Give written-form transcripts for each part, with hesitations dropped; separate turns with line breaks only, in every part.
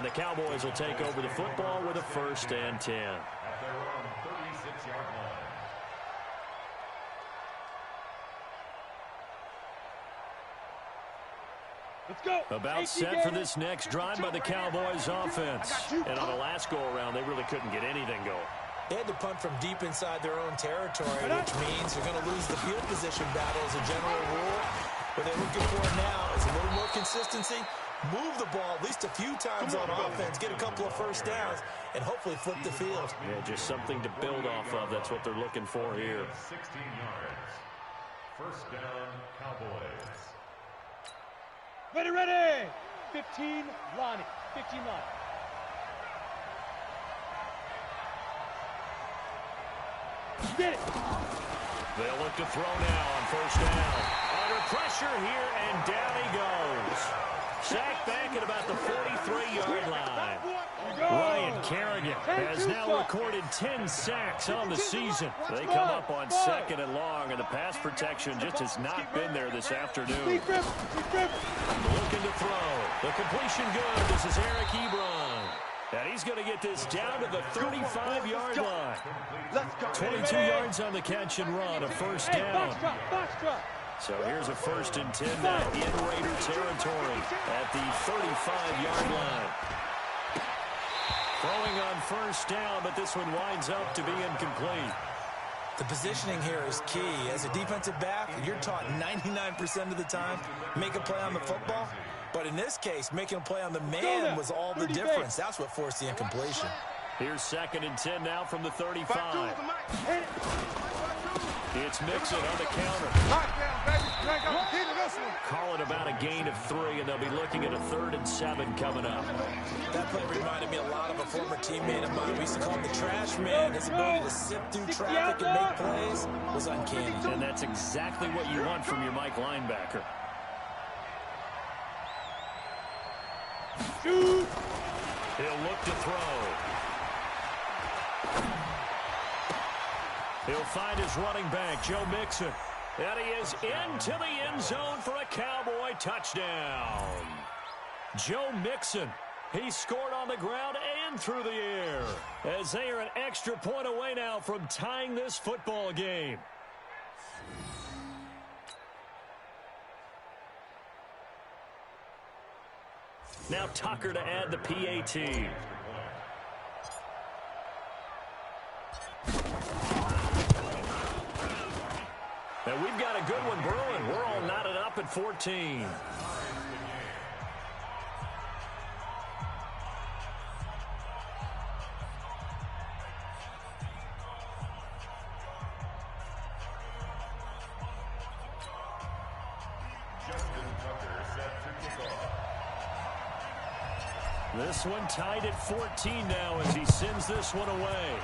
And the Cowboys will take over the football with a 1st and 10.
At their own 36-yard line.
Let's go.
About set for this next drive by the Cowboys offense. And on the last go-around, they really couldn't get anything going.
They had to punt from deep inside their own territory, which means they're going to lose the field position battle as a general rule. What they're looking for now is a little more consistency, move the ball at least a few times on offense, get a couple of first downs, and hopefully flip the field.
Yeah, just something to build off of. That's what they're looking for here.
16 yards. First down, Cowboys.
Ready, ready. 15, Lonnie. 15, Lonnie. Get it.
They'll look to throw now on 1st down. Under pressure here, and down he goes. Sacked back at about the 43-yard line. Ryan Kerrigan has now recorded 10 sacks on the season. They come up on 2nd and long, and the pass protection just has not been there this afternoon. Looking to throw. The completion good. This is Eric Ebron. And he's going to get this down to the 35-yard line. 22 yards on the catch and run, a 1st down. So here's a 1st and 10 now in Raider territory at the 35-yard line. Throwing on 1st down, but this one winds up to be incomplete.
The positioning here is key. As a defensive back, you're taught 99% of the time, make a play on the football. But in this case, making a play on the man was all the difference. That's what forced the incompletion.
Here's 2nd and 10 now from the 35. It's Mixon on the counter. Call it about a gain of 3, and they'll be looking at a 3rd and 7 coming up.
That play reminded me a lot of a former teammate of mine. We used to call him the trash man. His ability to sift through traffic and make plays was uncanny.
And that's exactly what you want from your Mike linebacker.
Shoot.
He'll look to throw. He'll find his running back, Joe Mixon. And he is into the end zone for a Cowboy touchdown. Joe Mixon. He scored on the ground and through the air, as they are an extra point away now from tying this football game. Now Tucker to add the PAT. And we've got a good one brewing. We're all knotted up at 14. This one tied at 14 now as he sends this one away.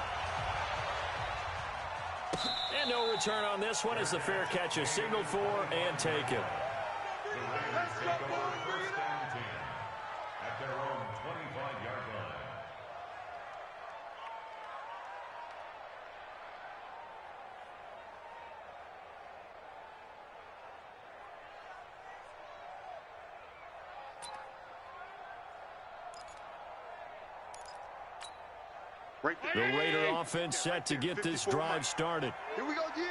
And no return on this one as the fair catch is signaled for and taken.
At their own 25-yard line.
The Raider offense set to get this drive started.
Here we go, D.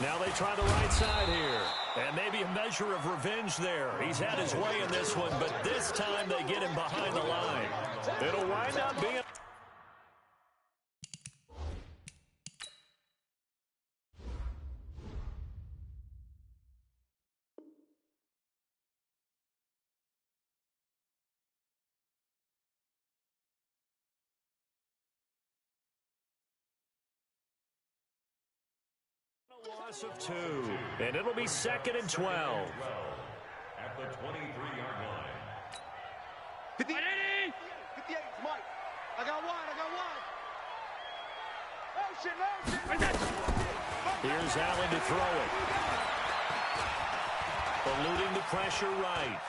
Now they try the right side here. And maybe a measure of revenge there. He's had his way in this one, but this time they get him behind the line. It'll wind up being... Loss of 2, and it'll be 2nd and 12.
At the 23-yard line.
58, Mike. I got one. Oh, shit, no.
Here's Allen to throw it. Eluding the pressure right.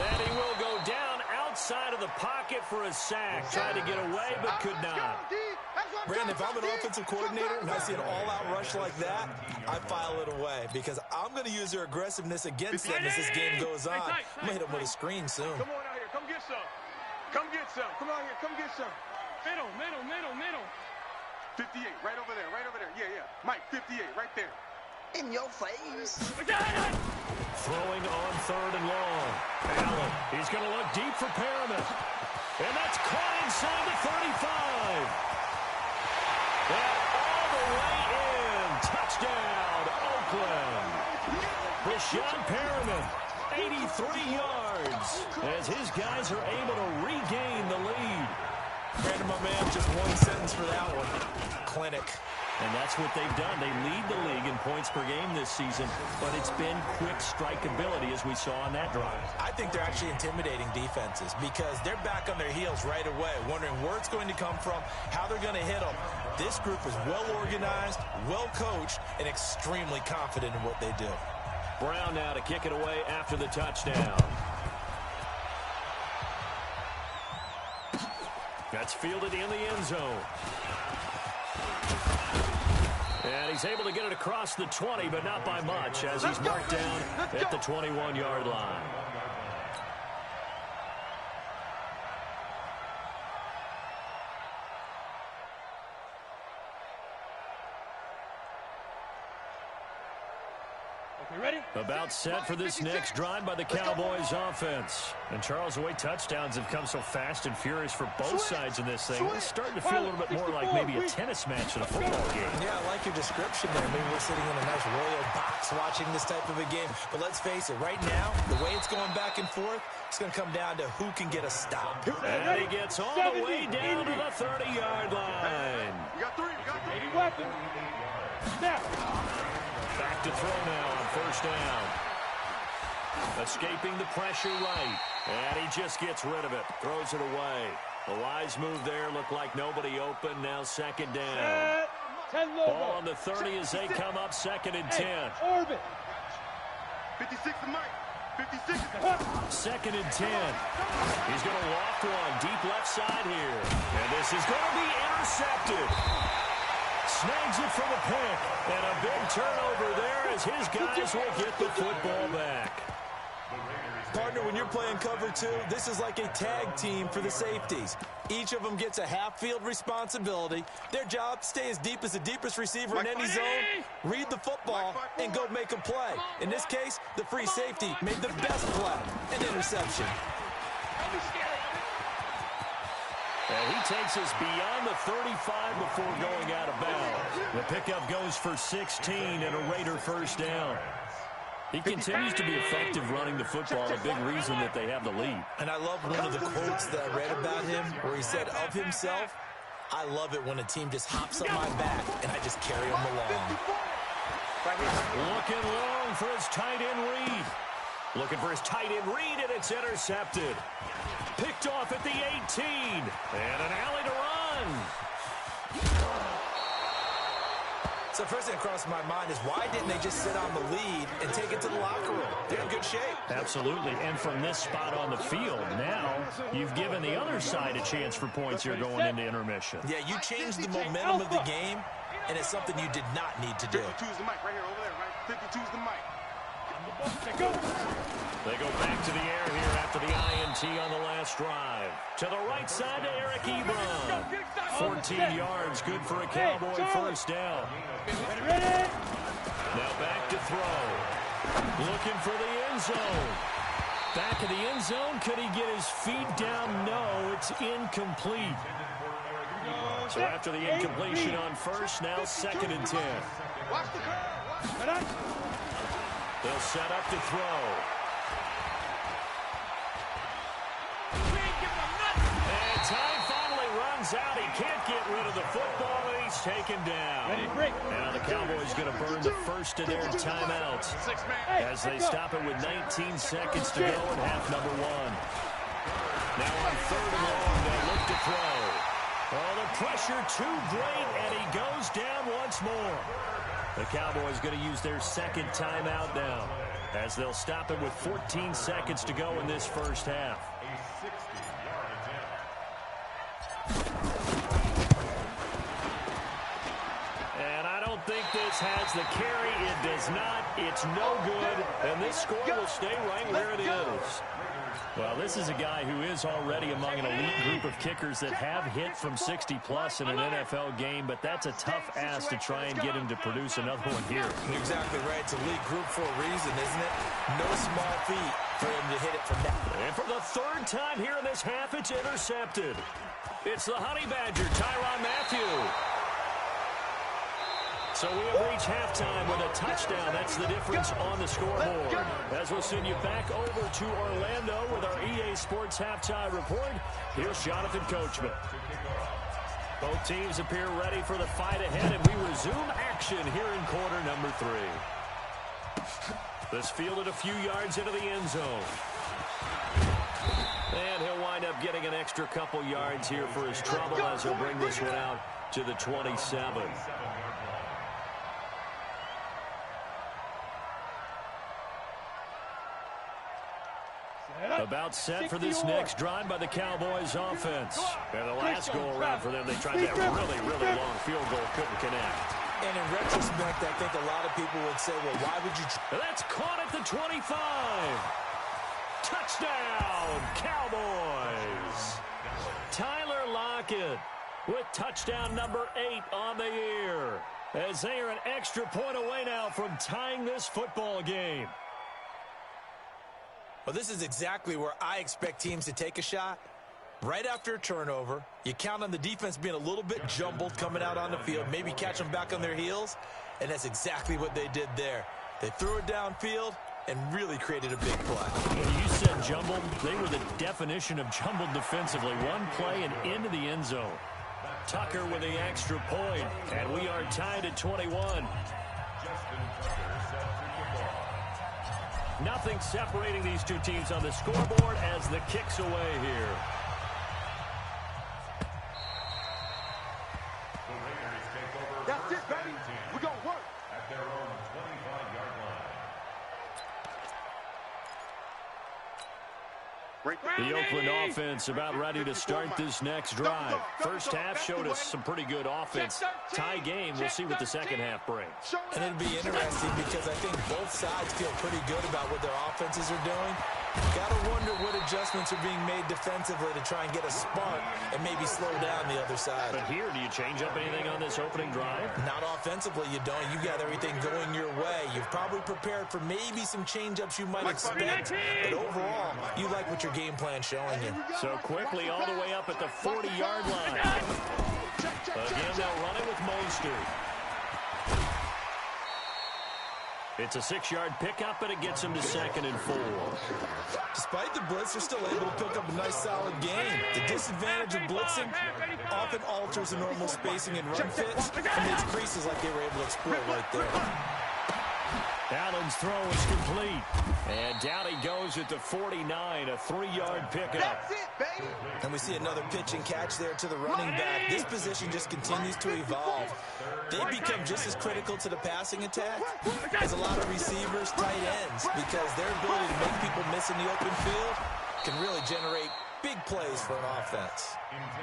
And he will go down outside of the pocket for a sack. Tried to get away, but could not.
Brandon, if I'm an offensive coordinator and I see an all-out rush like that, I file it away because I'm going to use their aggressiveness against them as this game goes on. I'm going to hit them with a screen soon.
Come on out here. Come get some. Come get some. Come out here. Come get some. Middle. 58, right over there. Yeah. Mike, 58, right there.
In your face.
Throwing on 3rd and long. Allen, he's going to look deep for Perriman. And that's caught inside the 35. And all the way in. Touchdown, Oakland. Rashawn Perriman, 83 yards, as his guys are able to regain the lead.
Brandon, my man, just one sentence for that one. Clinic.
And that's what they've done. They lead the league in points per game this season, but it's been quick strikeability as we saw on that drive.
I think they're actually intimidating defenses because they're back on their heels right away, wondering where it's going to come from, how they're going to hit them. This group is well organized, well coached, and extremely confident in what they do.
Brown now to kick it away after the touchdown. That's fielded in the end zone. And he's able to get it across the 20, but not by much, as he's marked down at the 21-yard line.
Ready?
About set for this next drive by the Cowboys offense. And Charles, the way touchdowns have come so fast and furious for both sides in this thing, it's starting to feel a little bit more like maybe a tennis match than a football game.
Yeah, I like your description there. Maybe we're sitting in a nice royal box watching this type of a game. But let's face it, right now, the way it's going back and forth, it's going to come down to who can get a stop.
And he gets all the way down to the 30-yard line.
You got 3.
80 weapons. Snap.
Back to throw now on 1st down. Escaping the pressure right. And he just gets rid of it. Throws it away. The wise move there. Looked like nobody open. Now 2nd down.
10 low.
Ball on the 30 as they come up 2nd and 10.
Orbit.
56 to Mike. 56.
2nd and 10. He's going to loft one deep left side here. And this is going to be intercepted. Snags it for the pick. And a big turnover there as his guys will get the football back.
Partner, when you're playing cover 2, this is like a tag team for the safeties. Each of them gets a half-field responsibility. Their job, stay as deep as the deepest receiver in any zone, read the football, and go make a play. In this case, the free safety made the best play, an interception.
And he takes us beyond the 35 before going out of bounds. The pickup goes for 16 and a Raider 1st down. He continues to be effective running the football, a big reason that they have the lead.
And I love one of the quotes that I read about him where he said of himself, I love it when a team just hops on my back and I just carry them along.
Looking long for his tight end read. Looking for his tight end read, and it's intercepted. Picked off at the 18. And an alley to run.
So first thing that crossed my mind is why didn't they just sit on the lead and take it to the locker room? They're in good shape.
Absolutely. And from this spot on the field, now you've given the other side a chance for points here going into intermission.
Yeah, you changed the momentum of the game, and it's something you did not need to do.
52's the mic right here, over there, right? 52's the mic.
They go back to the air here after the INT on the last drive. To the right side to Eric Ebron. 14 yards, good for a Cowboy 1st down.
Ready?
Now back to throw. Looking for the end zone. Back of the end zone. Could he get his feet down? No, it's incomplete. So after the incompletion on 1st, now 2nd and 10.
Watch the curve.
They'll set up to throw. And time finally runs out. He can't get rid of the football, and he's taken down. Now the Cowboys going to burn the first of their timeouts as they stop it with 19 seconds to go in half number 1. Now on 3rd and long, they'll look to throw. Oh, the pressure too great, and he goes down once more. The Cowboys going to use their 2nd timeout now as they'll stop it with 14 seconds to go in this first half. don't think this has the carry. It does not. It's no good. And this score will stay right where it is. Well, this is a guy who is already among an elite group of kickers that have hit from 60-plus in an NFL game, but that's a tough ask to try and get him to produce another one here.
Exactly right. It's a elite group for a reason, isn't it? No small feat for him to hit it from that.
And for the third time here in this half, it's intercepted. It's the Honey Badger, Tyrann Mathieu. So we have reached halftime with a touchdown. That's the difference on the scoreboard. As we'll send you back over to Orlando with our EA Sports Halftime Report, here's Jonathan Coachman. Both teams appear ready for the fight ahead, and we resume action here in quarter number 3. This fielded a few yards into the end zone. And he'll wind up getting an extra couple yards here for his trouble as he'll bring this one out to the 27. About set for this next drive by the Cowboys offense. And the last go-around for them, they tried that really, really long field goal, couldn't connect.
And in retrospect, I think a lot of people would say, well, why would you...
That's caught at the 25. Touchdown, Cowboys. Tyler Lockett with touchdown number 8 on the year, as they are an extra point away now from tying this football game.
Well, this is exactly where I expect teams to take a shot. Right after a turnover, you count on the defense being a little bit jumbled coming out on the field, maybe catch them back on their heels, and that's exactly what they did there. They threw it downfield and really created a big play.
You said jumbled. They were the definition of jumbled defensively. One play and into the end zone. Tucker with the extra point, and we are tied at 21. Nothing separating these two teams on the scoreboard as the kick's away here.
That's it, baby. We're going to work.
At their own 25-yard line.
The Oakland offense about ready to start this next drive. First half showed us some pretty good offense. Tie game, we'll see what the second half brings.
And it'll be interesting because I think both sides feel pretty good about what their offenses are doing. Got to wonder what adjustments are being made defensively to try and get a spark and maybe slow down the other side.
But here, do you change up anything on this opening drive?
Not offensively, you don't. You got everything going your way. You've probably prepared for maybe some change-ups you might expect. But overall, you like what your game plan's showing you.
So quickly all the way up at the 40-yard line. Again, they'll run it with Mostert. It's a 6-yard pickup, and it gets him to 2nd and 4.
Despite the blitz, they're still able to pick up a nice, solid game. The disadvantage of blitzing often alters the normal spacing and run fits and makes creases like they were able to exploit right there.
Allen's throw is complete. And down he goes at the 49, a 3-yard pickup.
That's it, baby.
And we see another pitch and catch there to the running back. This position just continues to evolve. They become just as critical to the passing attack as a lot of receivers, tight ends, because their ability to make people miss in the open field can really generate big plays for an offense.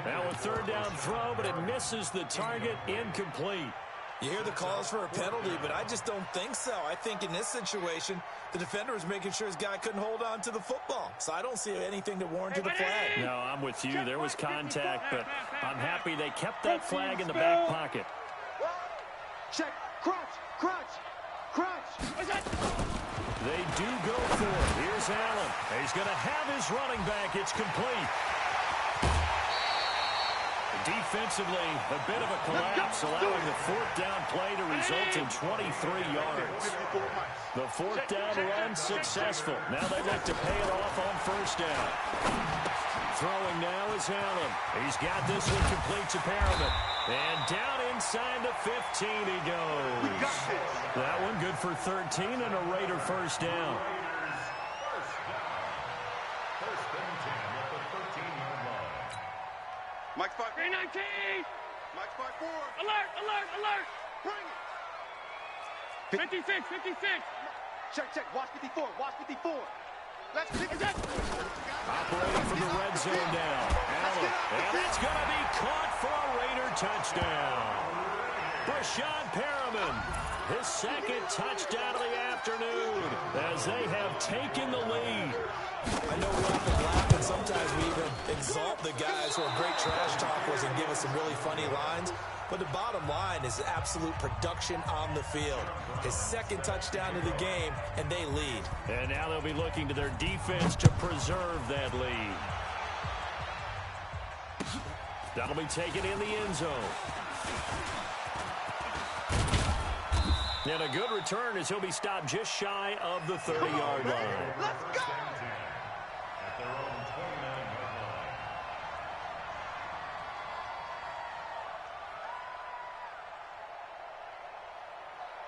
Now a 3rd down throw, but it misses the target, incomplete.
You hear the calls for a penalty, but I just don't think so. I think in this situation, the defender was making sure his guy couldn't hold on to the football. So I don't see anything that warranted a flag.
No, I'm with you. There was contact, but I'm happy they kept that flag in the back pocket.
Check. Crunch.
They do go for it. Here's Allen. He's going to have his running back. It's complete. Defensively, a bit of a collapse, allowing the 4th down play to result in 23 yards. The 4th down run successful. Now they look to pay it off on 1st down. Throwing now is Allen. He's got this one complete to Perriman. And down inside the 15 he goes. That one good for 13 and a Raider 1st down.
Mike 5.
319.
Mike 5-4.
Alert.
Bring it.
56.
Check. Watch 54. Let's pick it up.
Operating from the red zone now. Allen. And it's going to be caught for a Raider touchdown. Brashad Perriman, his second touchdown of the afternoon as they have taken the lead.
I know we often laugh, and sometimes we even exalt the guys who are great trash talkers and give us some really funny lines. But the bottom line is absolute production on the field. His second touchdown of the game, and they lead.
And now they'll be looking to their defense to preserve that lead. That'll be taken in the end zone. And a good return as he'll be stopped just shy of the 30-yard line.
Let's go!
At their own 29-yard line.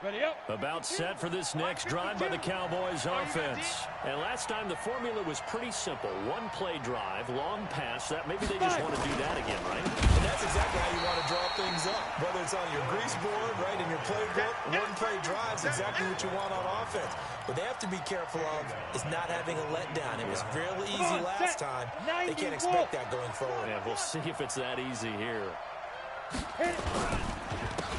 Ready up.
About set for this next drive by the Cowboys offense. And last time the formula was pretty simple. One play drive, long pass. That maybe they just want to do that again, right?
And that's exactly how you want to draw things up. Whether it's on your grease board, right, in your playbook, one play drive is exactly what you want on offense. What they have to be careful of is not having a letdown. It was fairly easy last time. They can't expect that going forward.
Yeah, we'll see if it's that easy here.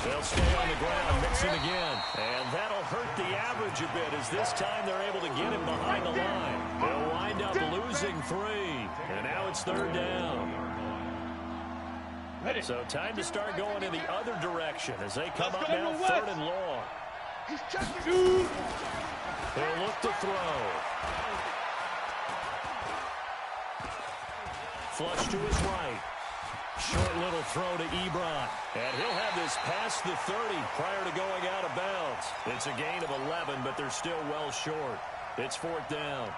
They'll stay on the ground, mixing again. And that'll hurt the average a bit as this time they're able to get him behind the line. They'll wind up losing 3. And now it's 3rd down. So time to start going in the other direction as they come up now 3rd and long. They'll look to throw. Flush to his right. Short little throw to Ebron. And he'll have this past the 30 prior to going out of bounds. It's a gain of 11, but they're still well short. It's 4th down.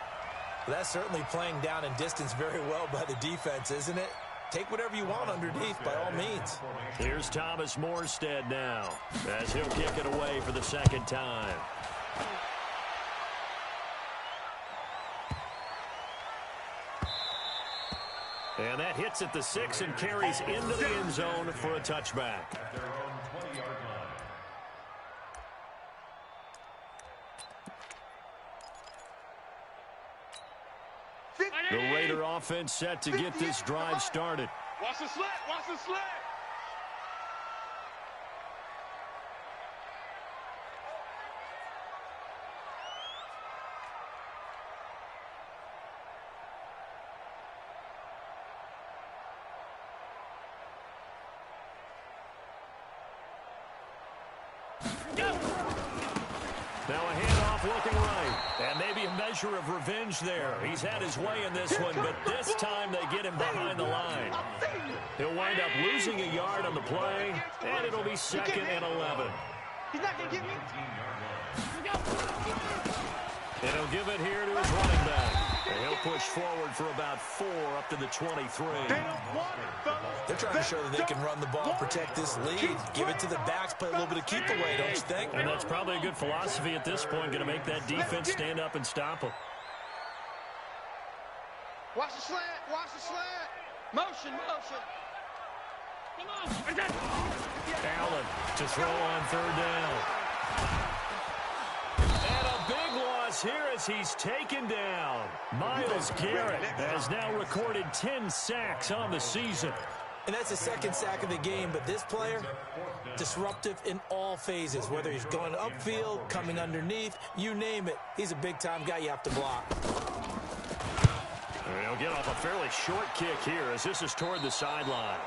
That's certainly playing down in distance very well by the defense, isn't it? Take whatever you want underneath by all means.
Here's Thomas Morstead now as he'll kick it away for the 2nd time. And that hits at the 6 and carries into the end zone for a touchback.
At their own 20-yard line.
The Raider offense set to get this drive started.
Watch the slant. Watch the slant.
Now a handoff looking right. And maybe a measure of revenge there. He's had his way in this one, but this time they get him behind the line. He'll wind up losing a yard on the play, and it'll be 2nd and 11.
He's not going to get me.
And he'll give it here to his running back. And he'll push forward for about 4 up to the 23.
They're trying to show that they can run the ball, protect this lead, give it to the backs, play a little bit of keep away, don't you think?
And that's probably a good philosophy at this point, going to make that defense stand up and stop them.
Watch the slant. Watch the slant. Motion, motion. Come on.
Allen to throw on 3rd down. And a big loss here as he's taken down. Myles Garrett has now recorded 10 sacks on the season.
And that's the 2nd sack of the game, but this player, disruptive in all phases, whether he's going upfield, coming underneath, you name it. He's a big-time guy you have to block.
And he'll get off a fairly short kick here as this is toward the sideline.